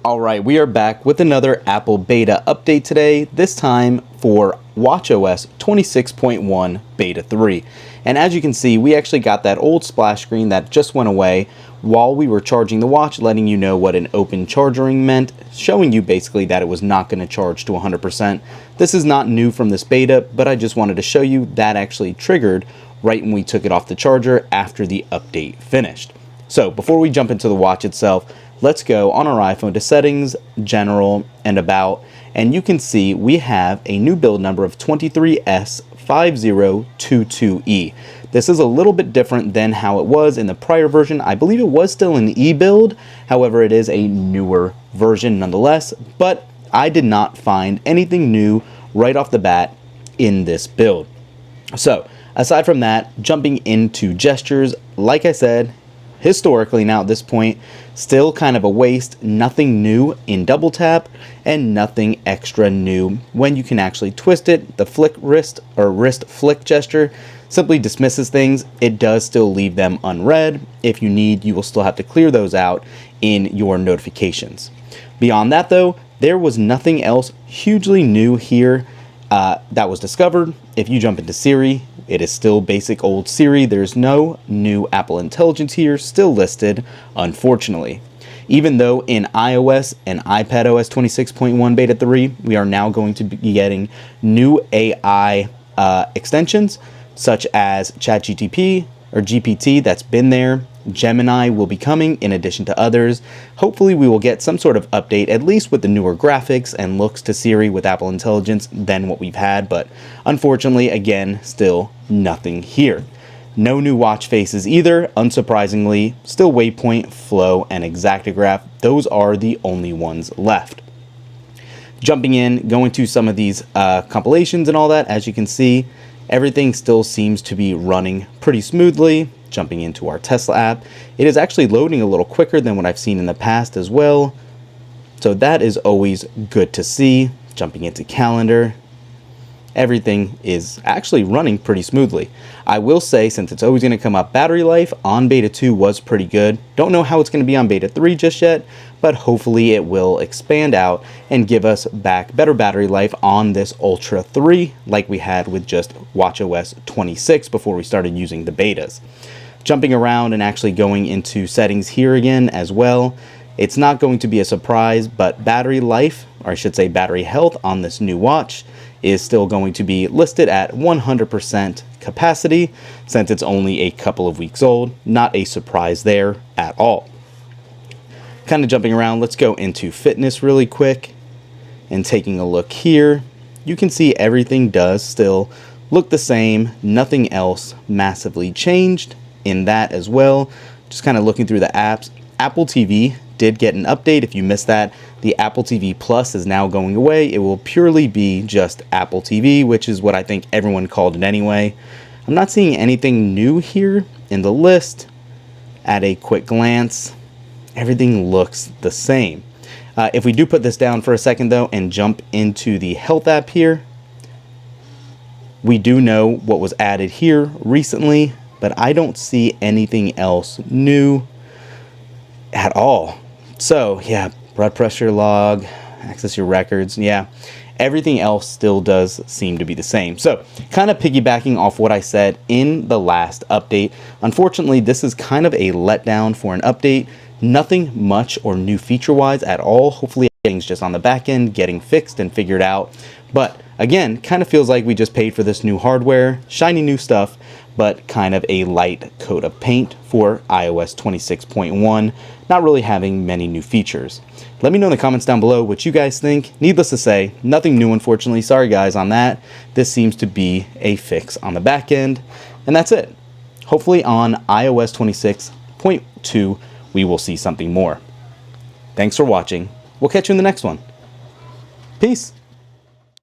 Alright, we are back with another Apple beta update today, this time for watchOS 26.1 Beta 3. And as you can see, we actually got that old splash screen that just went away while we were charging the watch, letting you know what an open charging meant, showing you basically that it was not going to charge to 100%. This is not new from this beta, but I just wanted to show you that actually triggered right when we took it off the charger after the update finished. So before we jump into the watch itself, let's go on our iPhone to Settings, General, and About, and you can see we have a new build number of 23S5022E. This is a little bit different than how it was in the prior version. I believe it was still an E build, however it is a newer version nonetheless, but I did not find anything new right off the bat in this build. So aside from that, jumping into gestures, like I said, historically now at this point, still kind of a waste, nothing new in double tap and nothing extra new when you can actually twist it. The flick wrist or wrist flick gesture simply dismisses things. It does still leave them unread. If you need, you will still have to clear those out in your notifications. Beyond that though, there was nothing else hugely new here that was discovered. If you jump into Siri, it is still basic old Siri. There's no new Apple Intelligence here still listed, unfortunately. Even though in iOS and iPadOS 26.1 Beta 3, we are now going to be getting new AI extensions, such as ChatGPT or GPT that's been there. Gemini will be coming in addition to others. Hopefully we will get some sort of update, at least with the newer graphics and looks to Siri with Apple Intelligence than what we've had, but unfortunately, again, still nothing here. No new watch faces either, unsurprisingly. Still waypoint, flow, and exactograph. Those are the only ones left. Jumping in, going to some of these compilations and all that, as you can see, everything still seems to be running pretty smoothly. Jumping into our Tesla app, it is actually loading a little quicker than what I've seen in the past as well. So that is always good to see. Jumping into calendar, everything is actually running pretty smoothly. I will say, since it's always going to come up, battery life on Beta 2 was pretty good. Don't know how it's going to be on Beta 3 just yet, but hopefully it will expand out and give us back better battery life on this Ultra 3 like we had with just watchOS 26 before we started using the betas. Jumping around and actually going into settings here again as well. It's not going to be a surprise, but battery life, or I should say battery health on this new watch is still going to be listed at 100% capacity since it's only a couple of weeks old. Not a surprise there at all. Kind of jumping around, let's go into fitness really quick and taking a look here. You can see everything does still look the same. Nothing else massively changed in that as well. Just kind of looking through the apps. Apple TV did get an update. If you missed that, the Apple TV Plus is now going away. It will purely be just Apple TV, which is what I think everyone called it anyway. I'm not seeing anything new here in the list. At a quick glance, everything looks the same. If we do put this down for a second though and jump into the health app here, we do know what was added here recently, but I don't see anything else new at all. So yeah, blood pressure log, access your records, yeah, everything else still does seem to be the same. So kind of piggybacking off what I said in the last update, unfortunately this is kind of a letdown for an update. Nothing much or new feature wise at all. Hopefully everything's just on the back end getting fixed and figured out, but again, kind of feels like we just paid for this new hardware, shiny new stuff, but kind of a light coat of paint for iOS 26.1, not really having many new features. Let me know in the comments down below what you guys think. Needless to say, nothing new unfortunately. Sorry guys on that. This seems to be a fix on the back end, and that's it. Hopefully on iOS 26.2 we will see something more. Thanks for watching. We'll catch you in the next one. Peace.